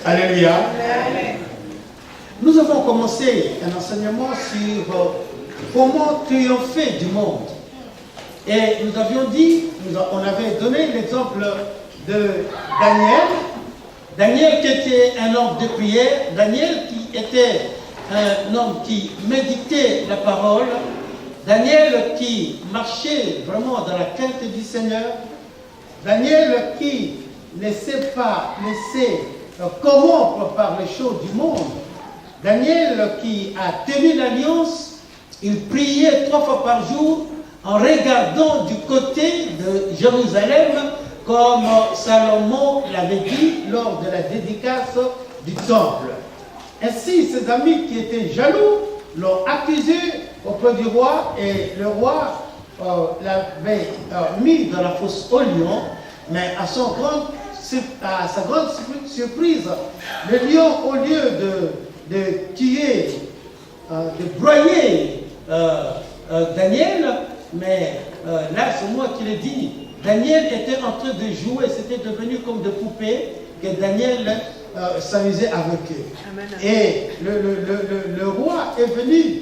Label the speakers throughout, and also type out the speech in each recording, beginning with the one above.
Speaker 1: Alléluia. Amen. Nous avons commencé un enseignement sur comment triompher du monde. Et nous avions dit, on avait donné l'exemple de Daniel. Daniel qui était un homme de prière. Daniel qui était un homme qui méditait la parole. Daniel qui marchait vraiment dans la quête du Seigneur. Daniel qui ne s'est pas laissé corrompre par les choses du monde. Daniel qui a tenu l'alliance, il priait 3 fois par jour en regardant du côté de Jérusalem, comme Salomon l'avait dit lors de la dédicace du temple. Ainsi, ses amis qui étaient jaloux l'ont accusé auprès du roi et le roi l'avait mis dans la fosse au lion, mais à sa grande surprise, le lion, au lieu de tuer, de broyer Daniel, mais là c'est moi qui l'ai dit, Daniel était en train de jouer, c'était devenu comme des poupées que Daniel s'amusait avec eux. Amen. Et le roi est venu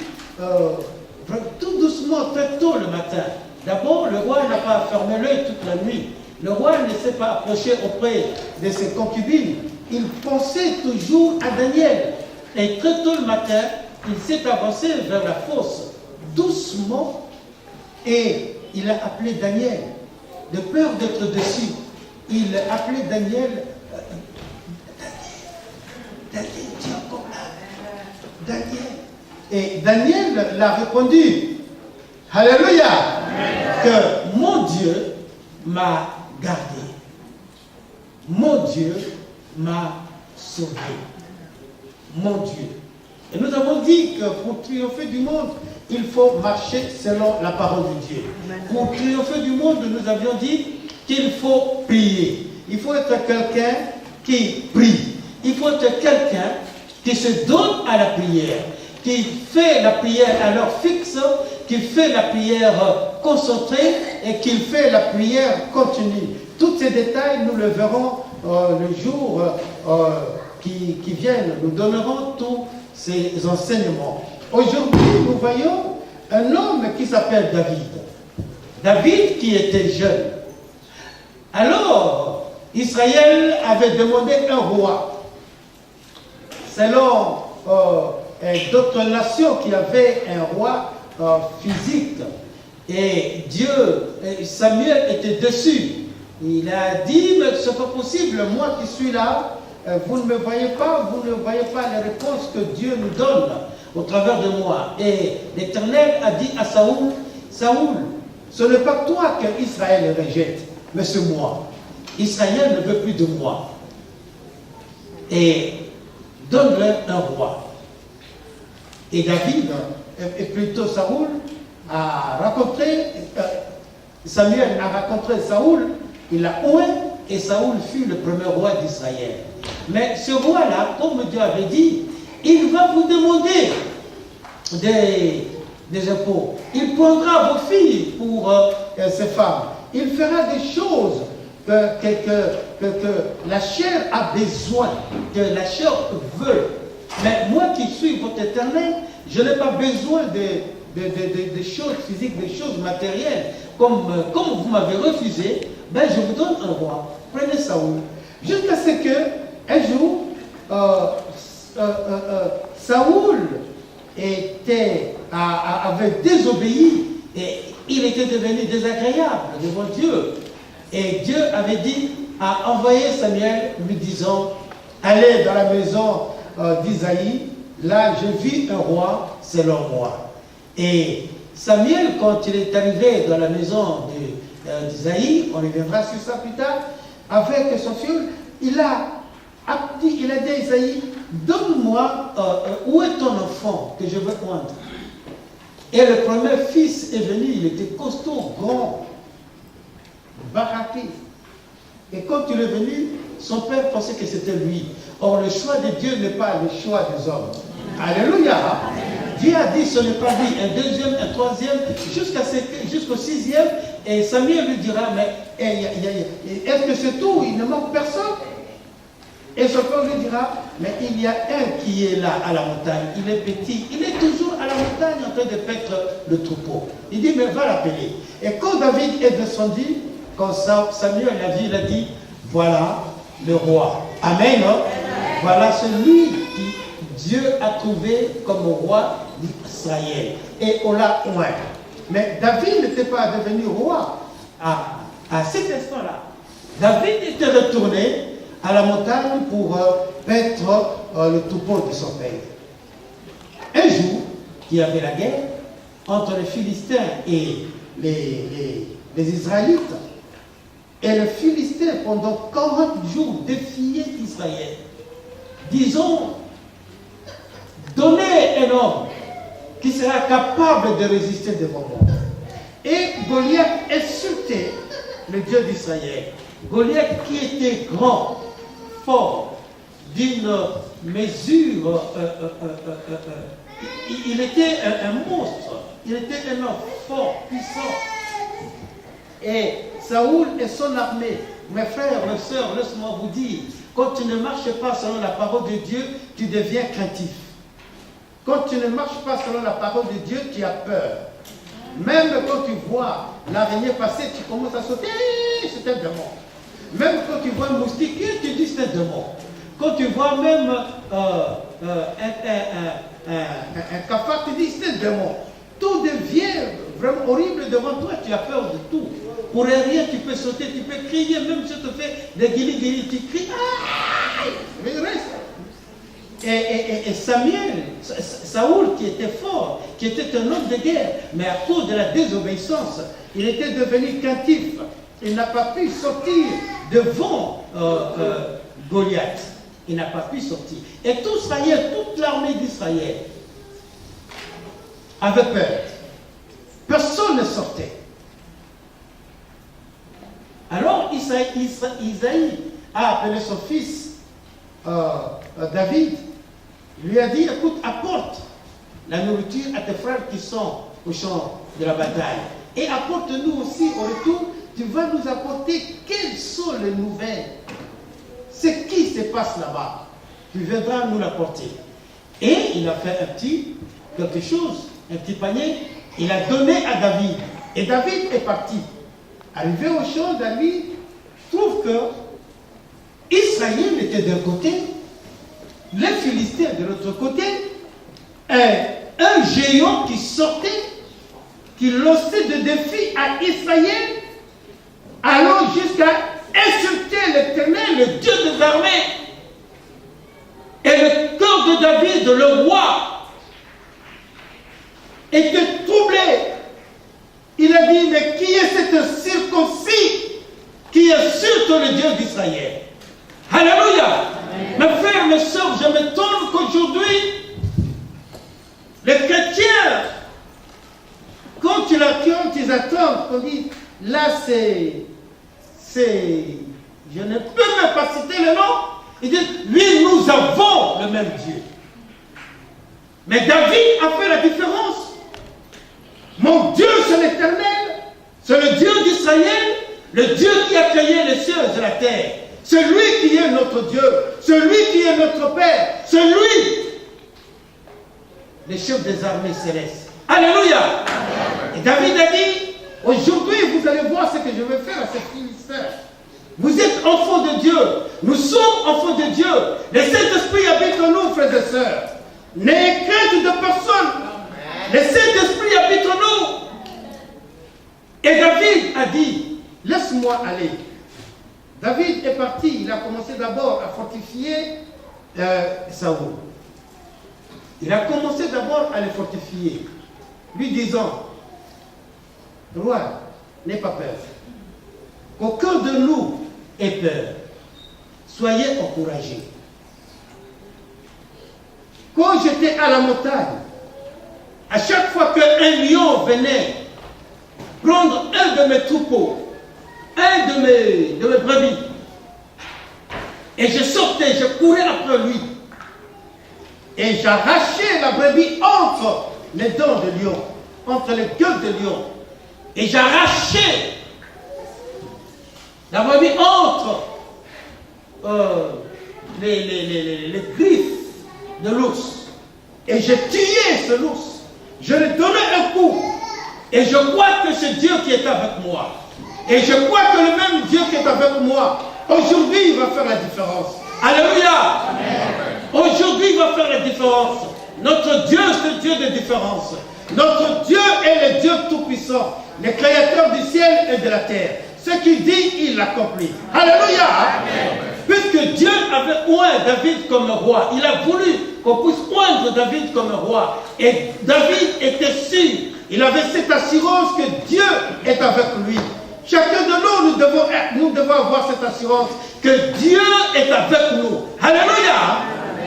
Speaker 1: tout doucement, très tôt le matin. D'abord, le roi n'a pas fermé l'œil toute la nuit. Le roi ne s'est pas approché auprès de ses concubines. Il pensait toujours à Daniel. Et très tôt le matin, il s'est avancé vers la fosse, doucement, et il a appelé Daniel. De peur d'être dessus, il a appelé Daniel. Daniel, tu es encore là. Daniel. Et Daniel l'a répondu. Alléluia. Que mon Dieu m'a gardé. Mon Dieu m'a sauvé. Mon Dieu. Et nous avons dit que pour triompher du monde, il faut marcher selon la parole de Dieu. Pour triompher du monde, nous avions dit qu'il faut prier. Il faut être quelqu'un qui prie. Il faut être quelqu'un qui se donne à la prière, qui fait la prière à l'heure fixe, qui fait la prière concentrée et qui fait la prière continue. Tous ces détails, nous le verrons le jour qui viennent. Nous donnerons tous ces enseignements. Aujourd'hui, nous voyons un homme qui s'appelle David. David qui était jeune. Alors, Israël avait demandé un roi. Selon d'autres nations qui avaient un roi physique. Et Samuel était dessus. Il a dit, mais ce n'est pas possible, moi qui suis là, vous ne me voyez pas, vous ne voyez pas les réponses que Dieu nous donne au travers de moi. Et l'Éternel a dit à Saoul, Saoul, ce n'est pas toi que Israël rejette, mais c'est moi. Israël ne veut plus de moi. Et donne-leur un roi. Et David, et plutôt Saoul, Samuel a rencontré Saoul, il l'a oué, et Saoul fut le premier roi d'Israël. Mais ce roi-là, comme Dieu avait dit, il va vous demander des impôts. Il prendra vos filles pour ses femmes. Il fera des choses que la chair a besoin, que la chair veut. Mais moi qui suis votre Éternel, je n'ai pas besoin des choses physiques, des choses matérielles. Comme vous m'avez refusé, ben je vous donne un roi. Prenez Saoul. Jusqu'à ce que, un jour, Saoul avait désobéi et il était devenu désagréable devant Dieu. Et Dieu avait dit, a envoyé Samuel lui disant, allez dans la maison d'Isaïe, là je vis un roi selon moi. Et Samuel, quand il est arrivé dans la maison d'Isaïe, on reviendra sur ça plus tard, avec son fils, il a dit à Isaïe, donne-moi où est ton enfant que je veux prendre. Et le premier fils est venu, il était costaud, grand, baraqué. Et quand il est venu, son père pensait que c'était lui. Or, le choix de Dieu n'est pas le choix des hommes. Alléluia. Dieu a dit ce n'est pas lui. Un deuxième, un troisième, jusqu'au sixième. Et Samuel lui dira, mais est-ce que c'est tout? Il ne manque personne. Et son père lui dira, mais il y a un qui est là à la montagne, il est petit, il est toujours à la montagne en train de paître le troupeau. Il dit, mais va l'appeler. Et quand David est descendu, quand Samuel l'a vu, il a dit, voilà le roi. Amen. Hein? Voilà celui qui Dieu a trouvé comme roi d'Israël. Et on l'a oint. Mais David n'était pas devenu roi à cet instant-là. David était retourné à la montagne pour paître le troupeau de son père. Un jour, il y avait la guerre entre les Philistins et les Israélites. Et les Philistins, pendant 40 jours, défiaient Israël. Disons, donnez un homme qui sera capable de résister devant moi. Et Goliath insultait le Dieu d'Israël. Goliath qui était grand, fort, d'une mesure, il était un monstre, il était un homme fort, puissant. Et Saoul et son armée, mes frères, mes sœurs, laisse-moi vous dire, quand tu ne marches pas selon la parole de Dieu, tu deviens craintif. Quand tu ne marches pas selon la parole de Dieu, tu as peur. Même quand tu vois l'araignée passer, tu commences à sauter, c'est un démon. Même quand tu vois un moustique, tu dis c'est un démon. Quand tu vois même un cafard, tu dis c'est un démon. Tout devient vraiment horrible devant toi, tu as peur de tout. Pour rien, tu peux sauter, tu peux crier, même si tu te fais des guilis, tu cries. Mais reste. Et Samuel, Saoul qui était fort, qui était un homme de guerre, mais à cause de la désobéissance, il était devenu craintif. Il n'a pas pu sortir devant Goliath. Il n'a pas pu sortir. Et tout Israël, toute l'armée d'Israël avait peur. Personne ne sortait. Alors Isaïe a appelé son fils David. Il lui a dit, écoute, apporte la nourriture à tes frères qui sont au champ de la bataille. Et apporte-nous aussi au retour, tu vas nous apporter quelles sont les nouvelles. C'est qui se passe là-bas. Tu viendras nous l'apporter. Et il a fait quelque chose, un petit panier, il a donné à David. Et David est parti. Arrivé au champ, David trouve que Israël était d'un côté, les Philistins de l'autre côté, un géant qui sortait, qui lançait des défis à Israël, allant jusqu'à insulter l'Éternel, le Dieu des armées. Et le cœur de David, le roi, était troublé. Il a dit, mais qui est cet circoncis qui insulte le Dieu d'Israël? Alléluia! Mes frères, mes soeurs, je m'étonne qu'aujourd'hui, les chrétiens, quand ils attendent, on dit, là c'est, je ne peux même pas citer le nom, ils disent, oui, nous avons le même Dieu. Mais David a fait la différence. Mon Dieu, c'est l'Éternel, c'est le Dieu d'Israël, le Dieu qui a créé les cieux et la terre. Celui qui est notre Dieu, celui qui est notre Père, celui, le chef des armées célestes. Alléluia! Amen. Et David a dit, aujourd'hui vous allez voir ce que je vais faire à ces Philistins. Vous êtes enfants de Dieu, nous sommes enfants de Dieu. Le Saint-Esprit habite en nous, frères et sœurs. N'ayez crainte de personne. Le Saint-Esprit habite en nous. Et David a dit, laisse-moi aller. David est parti, il a commencé d'abord à fortifier Saoul. Il a commencé d'abord à le fortifier, lui disant, roi, n'aie pas peur. Qu'aucun de nous ait peur. Soyez encouragés. Quand j'étais à la montagne, à chaque fois qu'un lion venait prendre un de mes troupeaux, un de mes brebis, et je sortais, je courais après lui, et j'arrachais la brebis entre les dents de lion, entre les gueules de lion, et j'arrachais la brebis entre les griffes de l'ours. Et j'ai tué ce ours. Je lui ai donné un coup. Et je crois que c'est Dieu qui est avec moi. Et je crois que le même Dieu qui est avec moi, aujourd'hui, il va faire la différence. Alléluia. Aujourd'hui, il va faire la différence. Notre Dieu, c'est le Dieu de différence. Notre Dieu est le Dieu tout-puissant, le créateur du ciel et de la terre. Ce qu'il dit, il l'accomplit. Alléluia. Puisque Dieu avait oint David comme roi, il a voulu qu'on puisse oindre David comme roi. Et David était sûr, il avait cette assurance que Dieu est avec lui. Chacun de nous, nous devons avoir cette assurance que Dieu est avec nous. Alléluia.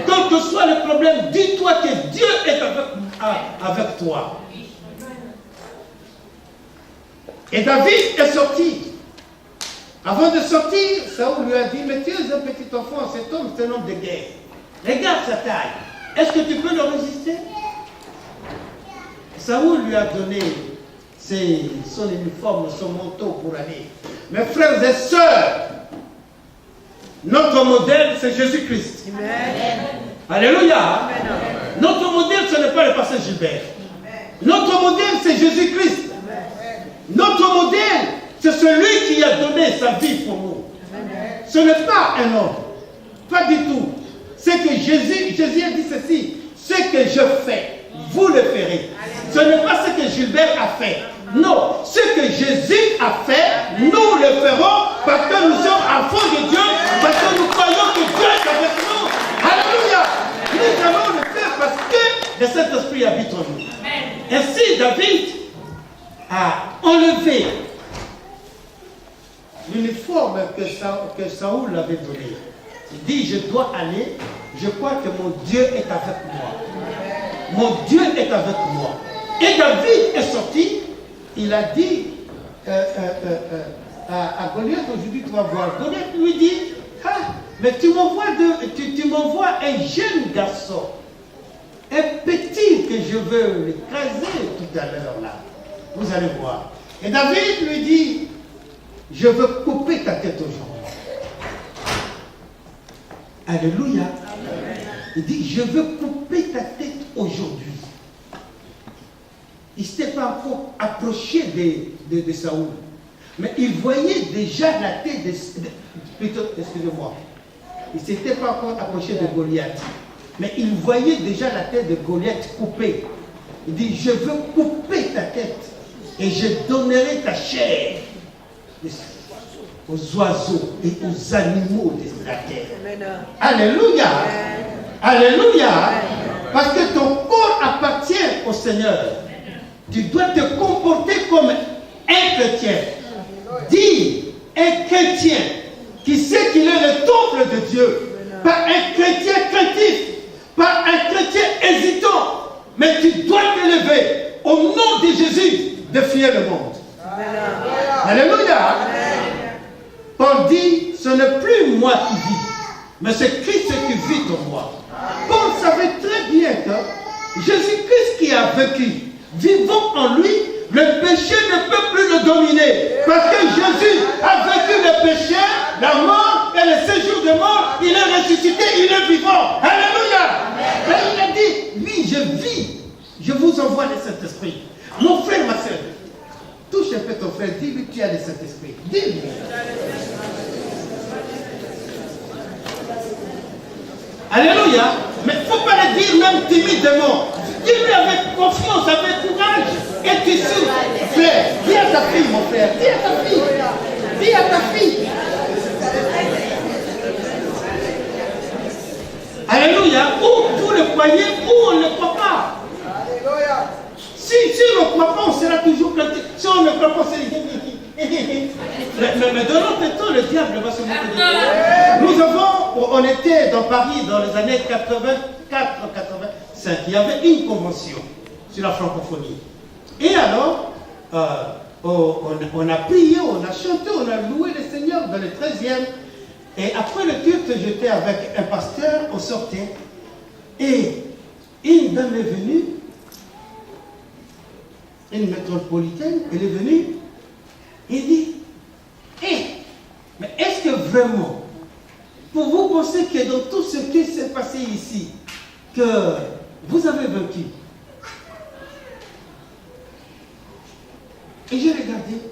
Speaker 1: Quel que soit le problème, dis-toi que Dieu est avec toi. Et David est sorti. Avant de sortir, Saoul lui a dit, mais tu es un petit enfant, cet homme, c'est un homme de guerre. Regarde sa taille. Est-ce que tu peux le résister? Saoul lui a donné son uniforme, son manteau pour aller. Mes frères et sœurs, notre modèle, c'est Jésus-Christ. Alléluia. Amen. Notre modèle, ce n'est pas le pasteur Gilbert. Notre modèle, c'est Jésus-Christ. Notre modèle, c'est celui qui a donné sa vie pour nous. Ce n'est pas un homme. Pas du tout. C'est que Jésus a dit ceci. Ce que je fais, vous le ferez. Ce n'est pas ce que Gilbert a fait. Non, ce que Jésus a fait, nous le ferons parce que nous sommes enfants de Dieu, parce que nous croyons que Dieu est avec nous. Alléluia. Nous allons le faire parce que le Saint-Esprit habite en nous. Ainsi, David a enlevé l'uniforme que Saoul avait donné. Il dit, je dois aller, je crois que mon Dieu est avec moi. Mon Dieu est avec moi. Et David est sorti. Il a dit à Goliath, aujourd'hui tu vas voir. Goliath lui dit, ah, mais tu m'envoies un jeune garçon, un petit que je veux l'écraser tout à l'heure là. Vous allez voir. Et David lui dit, je veux couper ta tête aujourd'hui. Alléluia. Il dit, je veux couper ta tête aujourd'hui. Il ne s'était pas encore approché de Saoul. Mais il voyait déjà la tête excusez-moi. Il ne s'était pas encore approché de Goliath. Mais il voyait déjà la tête de Goliath coupée. Il dit, je veux couper ta tête et je donnerai ta chair aux oiseaux et aux animaux de la terre. Alléluia. Alléluia. Parce que ton corps appartient au Seigneur. Tu dois te comporter comme un chrétien. Dis, un chrétien qui sait qu'il est le temple de Dieu. Pas un chrétien craintif, pas un chrétien hésitant. Mais tu dois t'élever au nom de Jésus, défier le monde. Alléluia. Paul dit, ce n'est plus moi qui vis, mais c'est Christ qui vit en moi. Paul savait très bien que Jésus-Christ qui a vécu, vivant en lui, le péché ne peut plus le dominer. Parce que Jésus a vécu le péché, la mort et le séjour de mort. Il est ressuscité, il est vivant. Alléluia. Et il a dit, oui, je vis. Je vous envoie le Saint-Esprit. Mon frère, ma soeur, touche un peu ton frère, dis-lui, tu as le Saint-Esprit. Dis-lui. Alléluia. Mais il ne faut pas le dire même timidement. Dis-lui avec confiance, avec courage. Et tu sais, frère, dis à ta fille, mon frère, dis à ta fille. Dis à ta fille. Alléluia. Ou vous le croyez, ou on ne le croit pas. Si on ne croit pas, on sera toujours planté. Si on ne croit pas, c'est... Mais dans notre temps, le diable va se moquer de nous. On était dans Paris dans les années 84-85. Il y avait une convention sur la francophonie. Et alors, on a prié, on a chanté, on a loué le Seigneur dans le 13e. Et après le culte, j'étais avec un pasteur, on sortait. Et une dame est venue, une métropolitaine, elle est venue, et dit, mais est-ce que vraiment pour vous penser que dans tout ce qui s'est passé ici, que vous avez vaincu. Et j'ai regardé,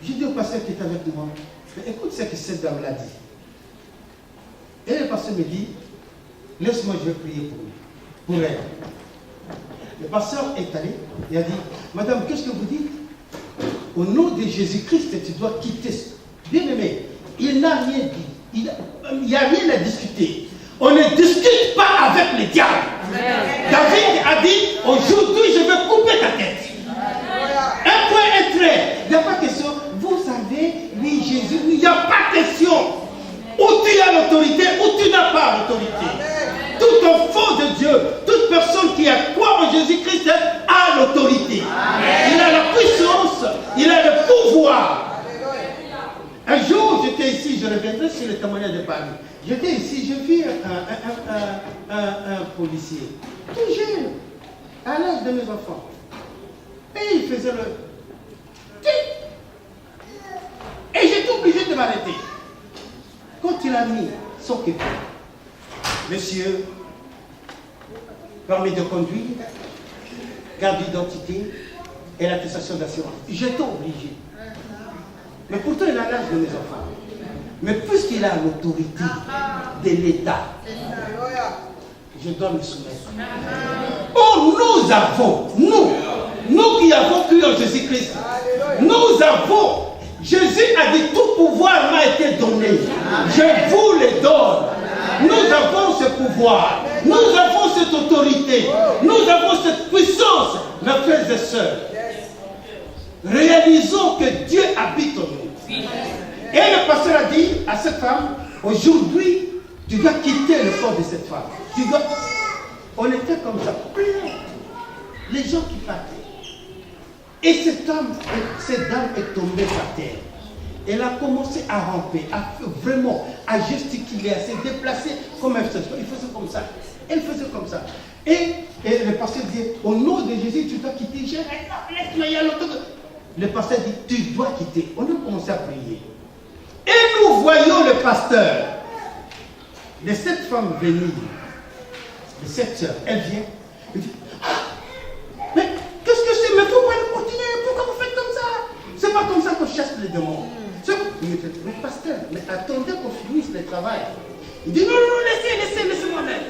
Speaker 1: j'ai dit au pasteur qui est avec moi, mais écoute ce que cette dame l'a dit. Et le pasteur me dit, laisse-moi, je vais prier pour elle. Le pasteur est allé, il a dit, madame, qu'est-ce que vous dites? Au nom de Jésus-Christ, tu dois quitter. Bien aimé, il n'a rien dit. Il n'y a rien à discuter. On ne discute pas avec le diable. David a dit, aujourd'hui, je vais couper ta tête. Un point, un trait. Il n'y a pas question. Vous savez, oui, Jésus, il n'y a pas question. Où tu as l'autorité, où tu n'as pas l'autorité. Tout enfant de Dieu, toute personne qui a foi en Jésus-Christ a l'autorité. Il a la puissance, il a le pouvoir. Un jour, j'étais ici, je reviendrai sur le témoignage de Paris. J'étais ici, je vis un policier, tout jeune, à l'âge de mes enfants. Et il faisait le... Et j'étais obligé de m'arrêter. Quand il a mis son képi, monsieur, permis de conduire, carte d'identité et l'attestation d'assurance. J'étais obligé. Mais pourtant, il a l'âge de mes enfants. Mais puisqu'il a l'autorité de l'État, je dois me soumettre. Oh, nous avons, nous qui avons cru en Jésus-Christ, nous avons, Jésus a dit, tout pouvoir m'a été donné. Je vous le donne. Nous avons ce pouvoir, nous avons cette autorité, nous avons cette puissance, mes frères et sœurs. Réalisons que Dieu habite en nous. Et le pasteur a dit à cette femme, aujourd'hui, tu dois quitter le corps de cette femme. On était comme ça, plein. Les gens qui partaient. Et cette dame est tombée par terre. Elle a commencé à ramper, vraiment à gesticuler, à se déplacer comme elle faisait. Il faisait comme ça. Elle faisait comme ça. Et le pasteur disait, au nom de Jésus, tu dois quitter. Je dis, laisse-moi y aller. Le pasteur dit, tu dois quitter. On a commencé à prier. Et nous voyons le pasteur de cette femme venir, de cette soeur. Elle vient. Elle dit, mais qu'est-ce que c'est? Mais il ne faut pas le continuer. Pourquoi vous faites comme ça? C'est pas comme ça qu'on chasse les démons. Mais pasteur, mais attendez qu'on finisse le travail. Il dit, non, laissez-moi même.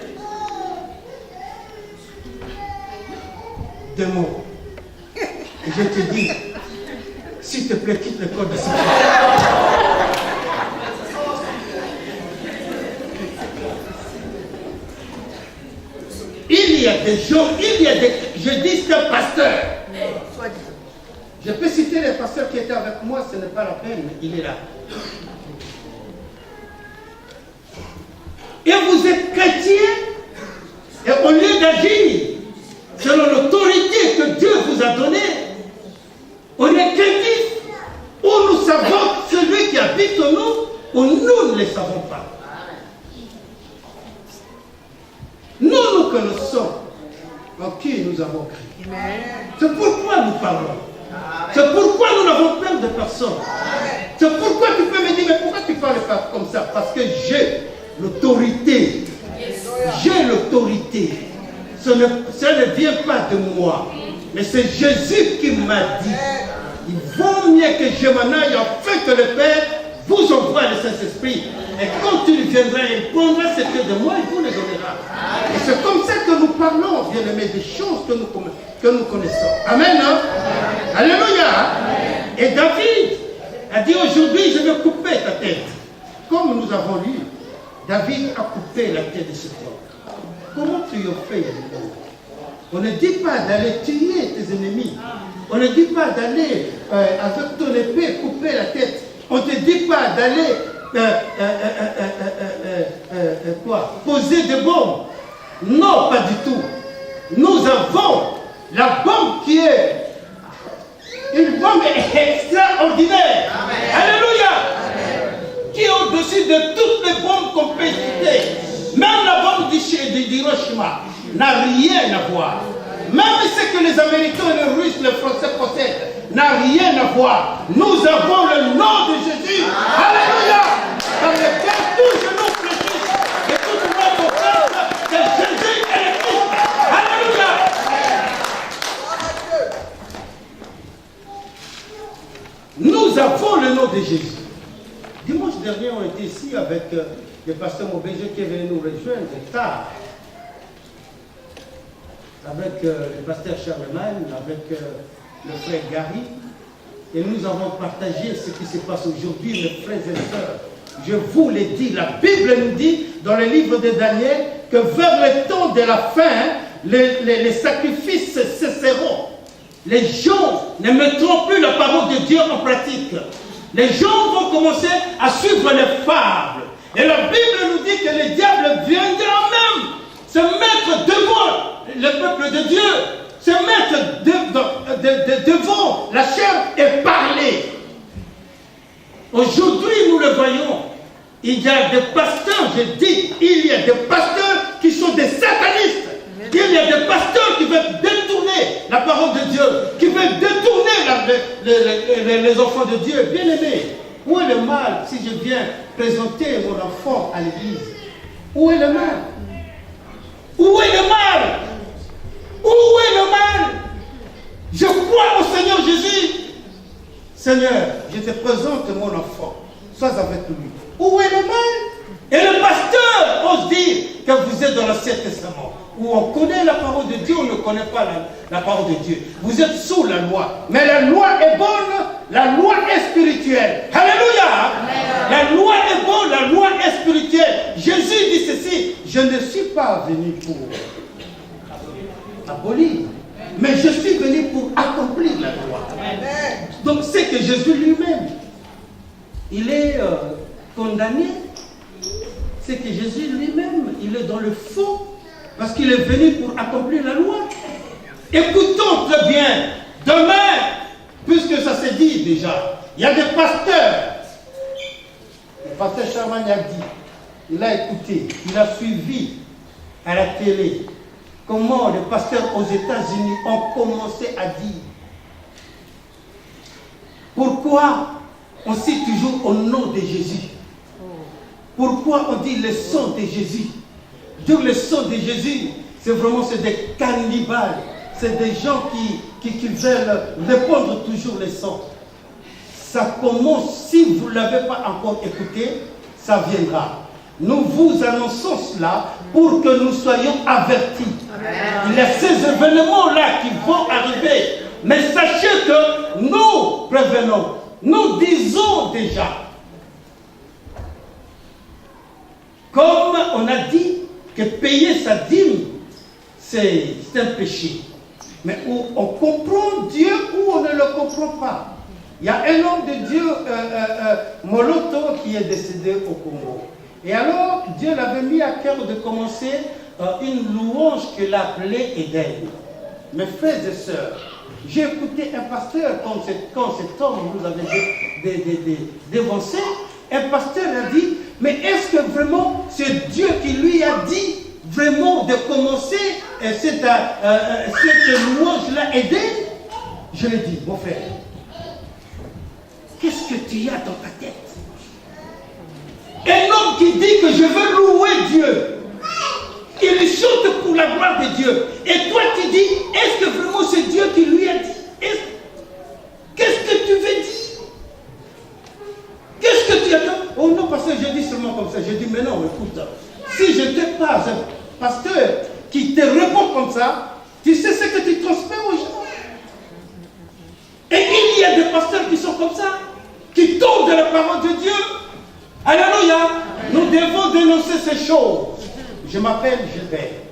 Speaker 1: Démon. Et je te dis, s'il te plaît, quitte le corps de cette femme. Il y a des gens, je dis c'est un pasteur. Je peux citer les pasteurs qui étaient avec moi, ce n'est pas la peine, mais il est là. Et vous êtes chrétien, et au lieu d'agir selon l'autorité que Dieu vous a donnée, on est craintif, ou nous savons celui qui habite en nous, ou nous ne le savons pas. Nous connaissons en qui nous avons cru. C'est pourquoi nous parlons. C'est pourquoi nous n'avons peur de personne. C'est pourquoi tu peux me dire, mais pourquoi tu parles pas comme ça? Parce que j'ai l'autorité. J'ai l'autorité. Ça ne vient pas de moi. Mais c'est Jésus qui m'a dit, il vaut mieux que je m'en aille afin que le Père vous envoie le Saint-Esprit. Et quand il viendra, il prendra ce que de moi et vous le donnera. Et c'est comme ça que nous parlons, bien aimés, des choses que nous connaissons. Amen, hein? Alléluia. Et David a dit, aujourd'hui, je vais couper ta tête. Comme nous avons lu, David a coupé la tête de cet homme. Comment triompher? On ne dit pas d'aller tuer tes ennemis. On ne dit pas d'aller avec ton épée couper la tête. On ne te dit pas d'aller poser des bombes. Non, pas du tout. Nous avons la bombe qui est une bombe extraordinaire. Amen. Alléluia. Amen. Qui est au-dessus de toutes les bombes qu'on peut citer. Même la bombe d'Hiroshima n'a rien à voir. Même ce que les Américains, les Russes, les Français possèdent n'a rien à voir. Nous avons le nom de Jésus. Alléluia. Dans lequel Jésus. Dimanche dernier, on était ici avec le pasteur Mobéger qui est venu nous rejoindre tard. Avec le pasteur Charlemagne, avec le frère Gary. Et nous avons partagé ce qui se passe aujourd'hui, mes frères et sœurs. Je vous l'ai dit, la Bible nous dit dans le livre de Daniel que vers le temps de la fin, les sacrifices cesseront. Les gens ne mettront plus la parole de Dieu en pratique. Les gens vont commencer à suivre les fables. Et la Bible nous dit que le diable viendra même se mettre devant le peuple de Dieu, se mettre devant la chair et parler. Aujourd'hui, nous le voyons. Il y a des pasteurs, je dis, il y a des pasteurs qui sont des satanistes. Il y a des pasteurs qui veulent détourner la parole de Dieu, qui veulent détourner les enfants de Dieu. Bien aimés, où est le mal si je viens présenter mon enfant à l'église? Où est le mal? Où est le mal? Où est le mal? Je crois au Seigneur Jésus. Seigneur, je te présente mon enfant. Sois avec lui. Où est le mal? Et le pasteur ose dire que vous êtes dans l'Ancien Testament, où on connaît la parole de Dieu, on ne connaît pas la parole de Dieu. Vous êtes sous la loi. Mais la loi est bonne, la loi est spirituelle. Alléluia! Amen. La loi est bonne, la loi est spirituelle. Jésus dit ceci, je ne suis pas venu pour abolir, mais je suis venu pour accomplir la loi. Amen. Donc c'est que Jésus lui-même, il est condamné. C'est que Jésus lui-même, il est dans le faux, parce qu'il est venu pour accomplir la loi. Écoutons très bien, demain, puisque ça s'est dit déjà, il y a des pasteurs. Le pasteur Charlemagne a dit, il a écouté, il a suivi à la télé comment les pasteurs aux États-Unis ont commencé à dire pourquoi on cite toujours au nom de Jésus. Pourquoi on dit le sang de Jésus? Dire le sang de Jésus, c'est vraiment des cannibales. C'est des gens qui veulent répandre toujours le sang. Ça commence, si vous ne l'avez pas encore écouté, ça viendra. Nous vous annonçons cela pour que nous soyons avertis. Amen. Il y a ces événements-là qui vont arriver. Mais sachez que nous prévenons, nous disons déjà, comme on a dit que payer sa dîme, c'est un péché. Mais où on comprend Dieu ou on ne le comprend pas. Il y a un homme de Dieu, Moloto, qui est décédé au Congo. Et alors, Dieu l'avait mis à cœur de commencer une louange qu'il appelait Éden. Mes frères et sœurs, j'ai écouté un pasteur, quand cet homme nous avait dévancé, un pasteur a dit, mais est-ce que vraiment c'est Dieu qui lui a dit vraiment de commencer cette louange-là, Éden? Je lui ai dit, mon frère, qu'est-ce que tu as dans ta tête? Un homme qui dit que je veux louer Dieu, il chante pour la gloire de Dieu. Et toi tu dis, est-ce que vraiment c'est Dieu qui lui a dit? Qu'est-ce que tu veux dire? Qu'est-ce que tu as dit? Oh non, parce que je dis seulement comme ça. Je dis, mais non, écoute, si je n'étais pas un pasteur qui te répond comme ça, tu sais ce que tu transmets aux gens. Et il y a des pasteurs qui sont comme ça, qui tombent de la parole de Dieu. Alléluia. Nous devons dénoncer ces choses. Je m'appelle Gilbert.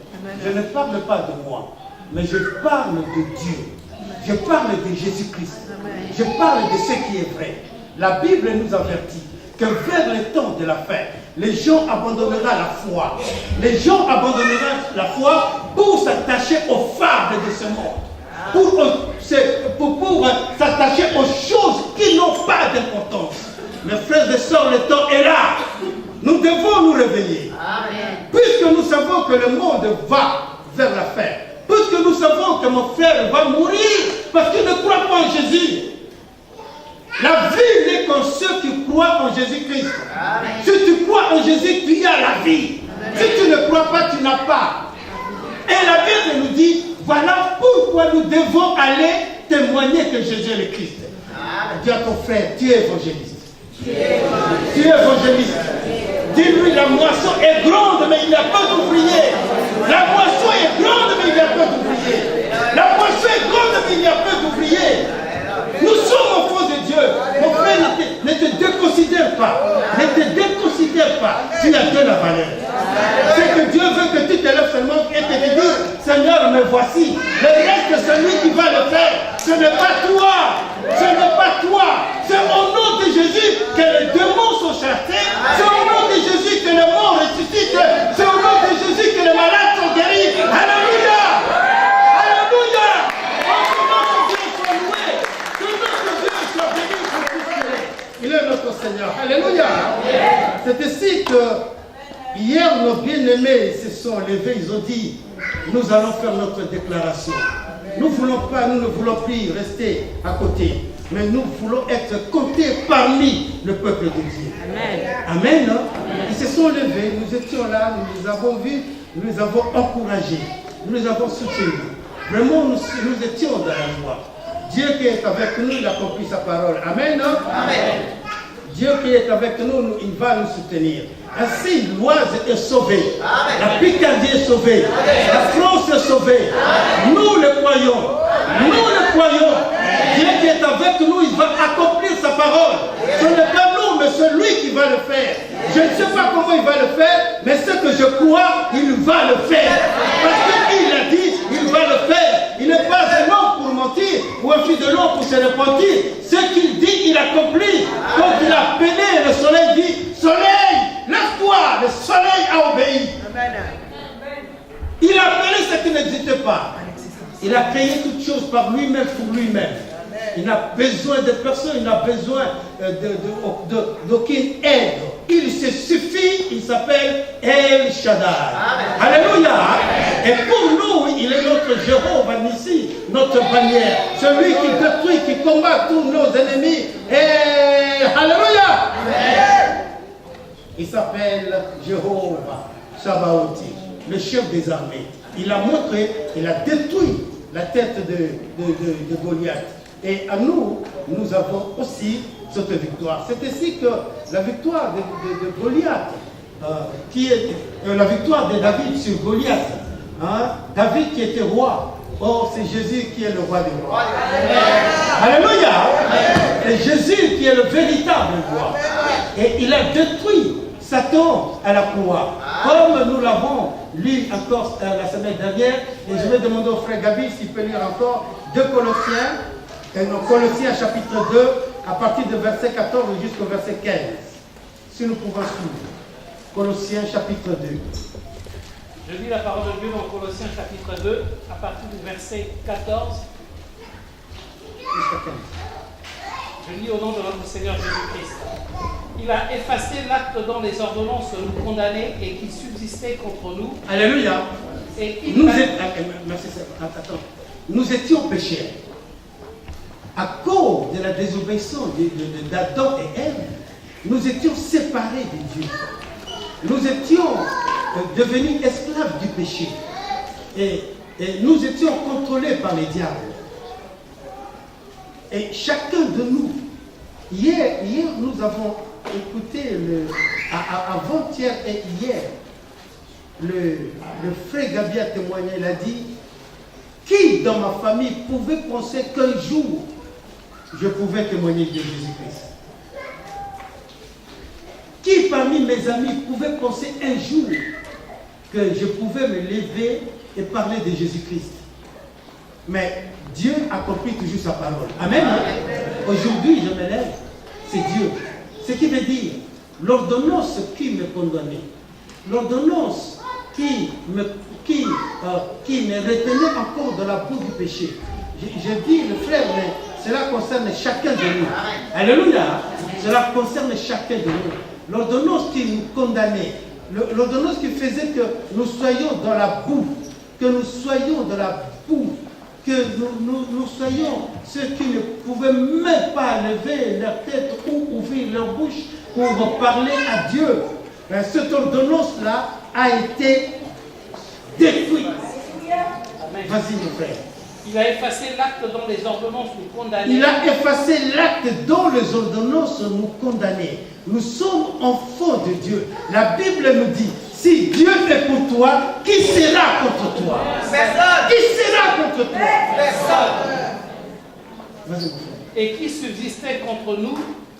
Speaker 1: Je ne parle pas de moi, mais je parle de Dieu. Je parle de Jésus-Christ. Je parle de ce qui est vrai. La Bible nous avertit que vers le temps de la fin, les gens abandonneront la foi. Les gens abandonneront la foi pour s'attacher aux fables de ce monde. Pour s'attacher aux choses qui n'ont pas d'importance. Mes frères et sœurs, le temps est là. Nous devons nous réveiller. Amen. Puisque nous savons que le monde va vers la fin. Puisque nous savons que mon frère va mourir parce qu'il ne croit pas en Jésus. La vie n'est qu'en ceux qui croient en Jésus-Christ. Si tu crois en Jésus, tu as la vie. Amen. Si tu ne crois pas, tu n'as pas. Et la Bible nous dit, voilà pourquoi nous devons aller témoigner que Jésus est le Christ. Dis à ton frère, tu es évangéliste. Tu es évangéliste. Dis-lui, la moisson est grande, mais il n'y a pas d'ouvriers. La moisson est grande, mais il n'y a pas d'ouvriers. La moisson est grande, mais il n'y a pas d'ouvriers. Nous sommes enfants de Dieu. Mon frère, ne te déconsidère pas. Ne te déconsidère pas. Tu as de la valeur. C'est que Dieu veut que tu te lèves seulement et que tu dises, Seigneur, me voici. Le reste, c'est lui qui va le faire. Ce n'est pas toi. Ce n'est pas toi. C'est au nom de Jésus que les démons sont chassés. C'est au nom de Jésus que les morts ressuscitent. C'est au nom de Jésus que les malades sont guéris. Alléluia. Alléluia. Que notre Dieu soit loué. Que notre Dieu soit béni pour tous. Il est notre Seigneur. Alléluia. C'est ainsi que hier nos bien-aimés se sont levés. Ils ont dit, nous allons faire notre déclaration. Nous ne voulons plus rester à côté, mais nous voulons être comptés parmi le peuple de Dieu. Amen. Amen. Hein? Ils se sont levés, nous étions là, nous les avons vus, nous les avons encouragés, nous les avons soutenus. Vraiment, nous étions dans la joie. Dieu qui est avec nous, il accomplit sa parole. Amen. Hein? Amen. Dieu qui est avec nous, il va nous soutenir. Ainsi, l'Oise est sauvée. Amen. La Picardie est sauvée. Amen. La France est sauvée. Amen. Nous le croyons. Amen. Nous le croyons. Amen. Dieu qui est avec nous, il va accomplir sa parole. Amen. Ce n'est pas nous, mais c'est lui qui va le faire. Je ne sais pas comment il va le faire, mais ce que je crois, il va le faire. Parce qu'il a dit, il va le faire. Il n'est pas un homme pour mentir ou un fils de l'homme pour se repentir. Ce qu'il dit, il accomplit. Quand il a appelé, le soleil dit, soleil, lève-toi, le soleil a obéi. Il a appelé ce qui n'existait pas. Il a créé toutes choses par lui-même, pour lui-même. Il n'a besoin de personne, il n'a besoin d'aucune aide. Il se suffit, il s'appelle El Shaddai. Alléluia. Et pour nous, il est notre Jéhovah Nissi, notre bannière. Celui qui détruit, qui combat tous nos ennemis. Et alléluia. Il s'appelle Jéhovah Sabaothi, le chef des armées. Il a montré, il a détruit la tête de Goliath. Et à nous, nous avons aussi cette victoire. C'est ainsi que la victoire de Goliath, qui est la victoire de David sur Goliath, hein? David qui était roi. Or, c'est Jésus qui est le roi des rois. Alléluia. C'est Jésus qui est le véritable roi. Et il a détruit Satan à la croix. Comme nous l'avons lu encore la semaine dernière. Et je vais demander au frère Gabi s'il peut lire encore 2 Colossiens. Colossiens chapitre 2, à partir du verset 14 jusqu'au verset 15. Si nous pouvons suivre. Colossiens chapitre 2.
Speaker 2: Je lis la parole de Dieu dans Colossiens chapitre 2, à partir du verset 14
Speaker 1: jusqu'à 15.
Speaker 2: Je lis au nom de notre Seigneur Jésus-Christ. Il a effacé l'acte dans les ordonnances nous condamnait et qui subsistait contre nous.
Speaker 1: Alléluia.
Speaker 2: Et
Speaker 1: nous étions pécheurs. À cause de la désobéissance d'Adam et Ève, nous étions séparés de Dieu. Nous étions devenus esclaves du péché. Et nous étions contrôlés par les diables. Et chacun de nous, hier nous avons écouté, avant-hier et hier, le frère Gabi a témoigné, il a dit, qui dans ma famille pouvait penser qu'un jour, je pouvais témoigner de Jésus-Christ? Qui parmi mes amis pouvait penser un jour que je pouvais me lever et parler de Jésus-Christ? Mais Dieu accomplit toujours sa parole. Amen. Aujourd'hui, je me lève. C'est Dieu. Ce qui veut dire, l'ordonnance qui me condamnait, l'ordonnance qui me retenait encore dans la boue du péché. Je dis, le frère, mais cela concerne chacun de nous. Alléluia. Cela concerne chacun de nous. L'ordonnance qui nous condamnait, l'ordonnance qui faisait que nous soyons dans la boue, que nous soyons dans la boue, que nous soyons ceux qui ne pouvaient même pas lever leur tête ou ouvrir leur bouche pour parler à Dieu. Cette ordonnance-là a été détruite. Vas-y, mon frère.
Speaker 2: Il a effacé l'acte dont les ordonnances nous condamnaient.
Speaker 1: Il a effacé l'acte dont les ordonnances nous condamnaient. Nous sommes enfants de Dieu. La Bible nous dit, si Dieu est pour toi, qui sera contre toi?
Speaker 3: Personne.
Speaker 1: Qui sera contre toi?
Speaker 3: Personne.
Speaker 1: Vas-y, mon frère.
Speaker 2: Et qui subsistait contre nous,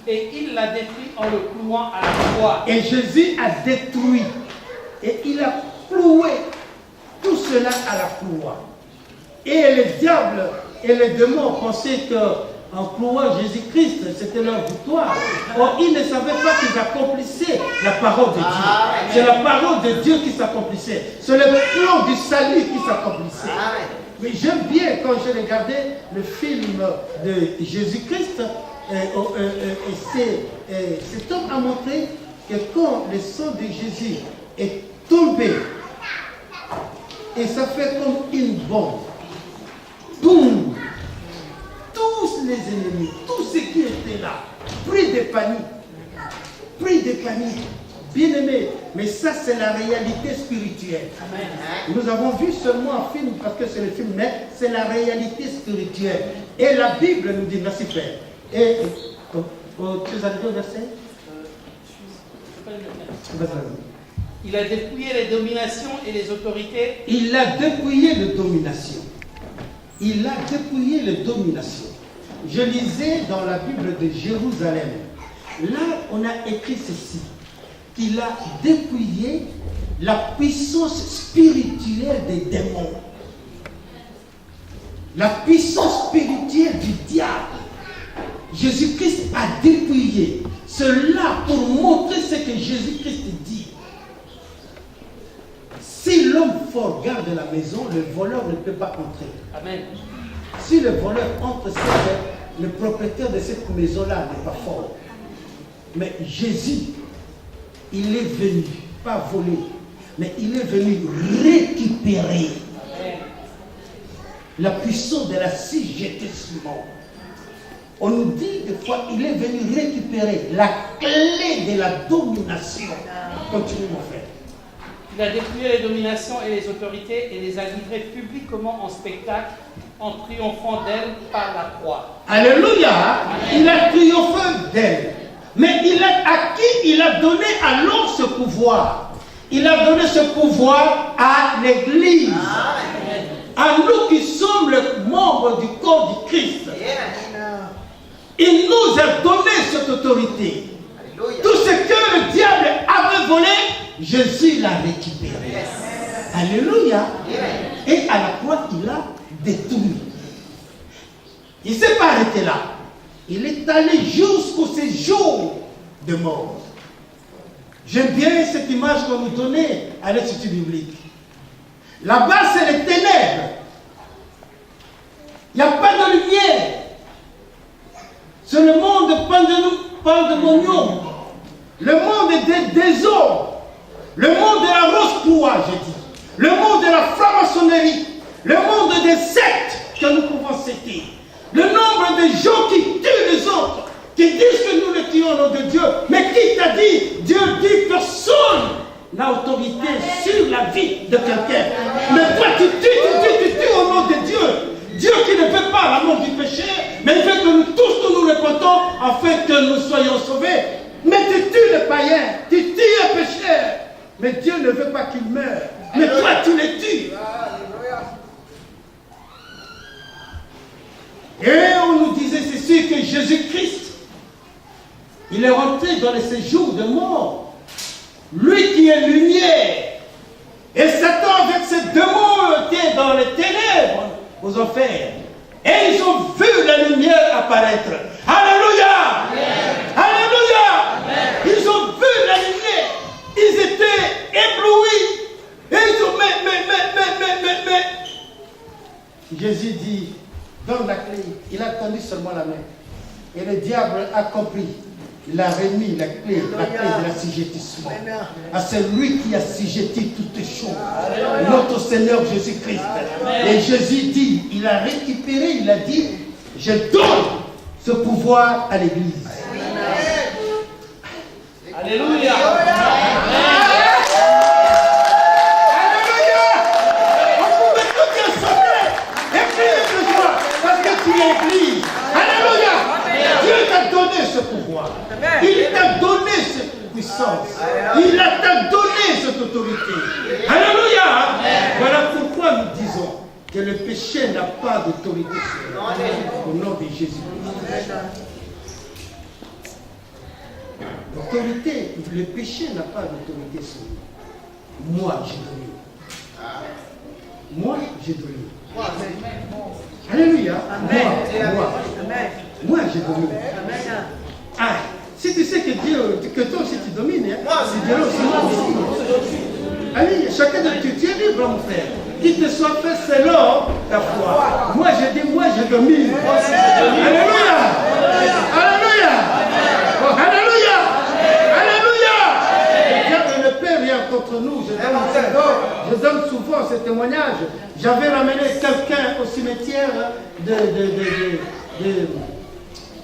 Speaker 2: et il l'a détruit en le clouant à la croix.
Speaker 1: Et Jésus a détruit et il a cloué tout cela à la croix. Et les diables et les démons pensaient qu'en clouant Jésus-Christ, c'était leur victoire. Or, ils ne savaient pas qu'ils accomplissaient la parole de Dieu. C'est la parole de Dieu qui s'accomplissait. C'est le plan du salut qui s'accomplissait. Mais j'aime bien quand j'ai regardé le film de Jésus-Christ, cet homme a montré que quand le sang de Jésus est tombé, et ça fait comme une bombe, boum, tous les ennemis, tous ceux qui étaient là, pris de panique, bien-aimés, mais ça c'est la réalité spirituelle.
Speaker 2: Amen.
Speaker 1: Nous avons vu seulement un film parce que c'est le film, mais c'est la réalité spirituelle. Et la Bible nous dit, merci Père. Et tu es arrivé au verset?
Speaker 2: Il a dépouillé les dominations et les autorités.
Speaker 1: Il a dépouillé les dominations. Il a dépouillé les dominations. Je lisais dans la Bible de Jérusalem. Là, on a écrit ceci. Qu'il a dépouillé la puissance spirituelle des démons. La puissance spirituelle du diable. Jésus-Christ a dépouillé cela pour montrer ce que Jésus-Christ dit. Si l'homme fort garde la maison, le voleur ne peut pas entrer.
Speaker 2: Amen.
Speaker 1: Si le voleur entre, le propriétaire de cette maison-là n'est pas fort. Mais Jésus, il est venu, pas voler, mais il est venu récupérer la puissance de l'assujettissement. On nous dit des fois, il est venu récupérer la clé de la domination. Continue mon frère.
Speaker 2: Il a dépouillé les dominations et les autorités et les a livrées publiquement en spectacle en triomphant d'elles par la croix.
Speaker 1: Alléluia. Il a triomphé d'elle. Mais à qui il a donné alors ce pouvoir? Il a donné ce pouvoir à l'Église. À nous qui sommes les membres du corps du Christ. Il nous a donné cette autorité. Tout ce que le diable avait volé, Jésus l'a récupéré. Alléluia. Et à la croix, il a détruit. Il ne s'est pas arrêté là. Il est allé jusqu'au séjour de mort. J'aime bien cette image qu'on nous donnait à l'Institut biblique. Là-bas, c'est les ténèbres. Il n'y a pas de lumière. C'est le monde pandémonium. Le monde des désordres. Le monde de la rose-poix, j'ai dit. Le monde de la franc-maçonnerie. Le monde des sectes que nous pouvons citer. Le nombre de gens qui tuent les autres, qui disent que nous les tuons au nom de Dieu. Mais qui t'a dit? Dieu dit personne n'a autorité sur la vie de quelqu'un. Mais toi tu tues au nom de Dieu. Dieu qui ne veut pas la mort du péché, mais il veut que nous tous nous répondons afin que nous soyons sauvés. Mais tu tues les païens, tu tues les pécheurs. Mais Dieu ne veut pas qu'ils meurent. Mais toi tu les tues. Et on nous disait ceci, que Jésus-Christ, il est rentré dans les séjours de mort. Lui qui est lumière. Et Satan avec ses démons était dans les ténèbres, aux enfers. Et ils ont vu la lumière apparaître. Alléluia! Amen. Alléluia! Amen. Ils ont vu la lumière. Ils étaient éblouis. Et ils ont mais. Jésus dit, donne la clé. Il a tendu seulement la main. Et le diable a compris. Il a remis la clé de l'assujettissement à celui qui assujettit toutes les choses. Notre Seigneur Jésus-Christ. Et Jésus dit, il a récupéré, il a dit, je donne ce pouvoir à l'Église.
Speaker 2: Alléluia.
Speaker 1: On pouvait tout assembler et puis puissance. Il t'a donné cette autorité. Alléluia. Voilà pourquoi nous disons que le péché n'a pas d'autorité sur nous. Au nom de Jésus-Christ. L'autorité, le péché n'a pas d'autorité sur nous. Moi, j'ai donné. Moi, j'ai donné. Alléluia. Moi, j'ai donné. Ah, si tu sais que Dieu, que toi aussi tu domines, c'est Dieu aussi. Allez, chacun de tu es libre, mon frère. Qu'il te soit fait selon ta foi. Moi, je dis, moi, je domine. Alléluia. Alléluia. Oh, alléluia. Alléluia. Dieu ne peut rien contre nous. Je donne souvent ce témoignage. J'avais ramené quelqu'un au cimetière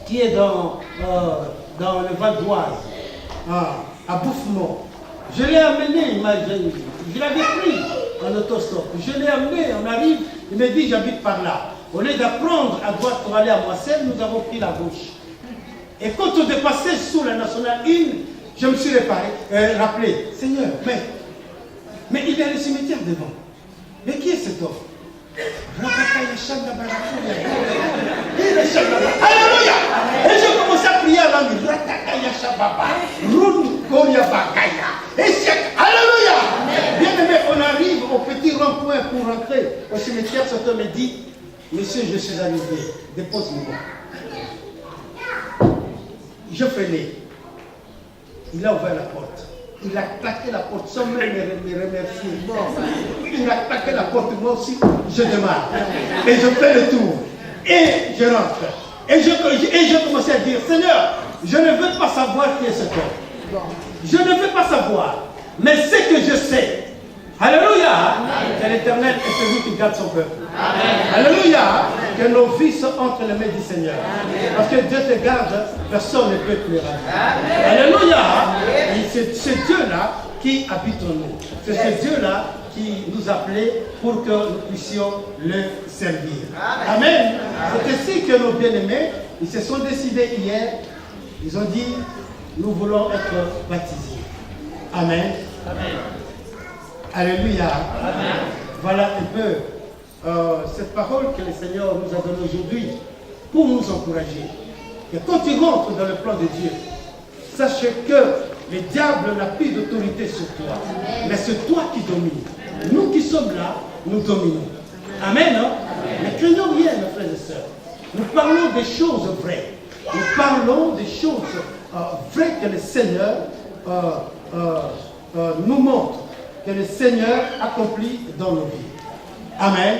Speaker 1: qui est dans le Val d'Oise, à Bouffemont. Je l'ai amené, je l'avais pris en autostop. Je l'ai amené, on arrive, il me dit j'habite par là. Au lieu d'apprendre à droite pour aller à Moisselles, nous avons pris la gauche. Et quand on dépassait sous la nationale 1, je me suis rappelé, Seigneur, mais il y a le cimetière devant. Mais qui est cet homme? Alléluia. Et je commençais à prier à l'ami. Alléluia. Bien aimé, on arrive au petit rond-point pour rentrer au cimetière. Cet homme me dit, monsieur, je suis arrivé, dépose-moi. Je freinais. Il a ouvert la porte. Il a claqué la porte sans même me remercier. Il a claqué la porte, moi aussi, je démarre. Et je fais le tour. Et je rentre. Et je commençais à dire, Seigneur, je ne veux pas savoir qui est cet homme. Je ne veux pas savoir. Mais ce que je sais, alléluia, que l'Éternel est celui qui garde son peuple. Alléluia, que nos vies sont entre les mains du Seigneur. Parce que Dieu te garde, personne ne peut te le rendre. Alléluia. Et c'est ce Dieu-là qui habite en nous. C'est ce Dieu-là qui nous appelait pour que nous puissions le servir. Amen. C'est ainsi que nos bien-aimés, ils se sont décidés hier, ils ont dit, nous voulons être baptisés. Amen. Alléluia. Amen. Voilà un peu cette parole que le Seigneur nous a donnée aujourd'hui pour nous encourager. Et quand tu rentres dans le plan de Dieu, sache que le diable n'a plus d'autorité sur toi. Mais c'est toi qui domines. Nous qui sommes là, nous dominons. Amen. Hein? Ne craignons rien, mes frères et sœurs. Nous parlons des choses vraies. Nous parlons des choses vraies que le Seigneur nous montre, que le Seigneur accomplit dans nos vies. Amen.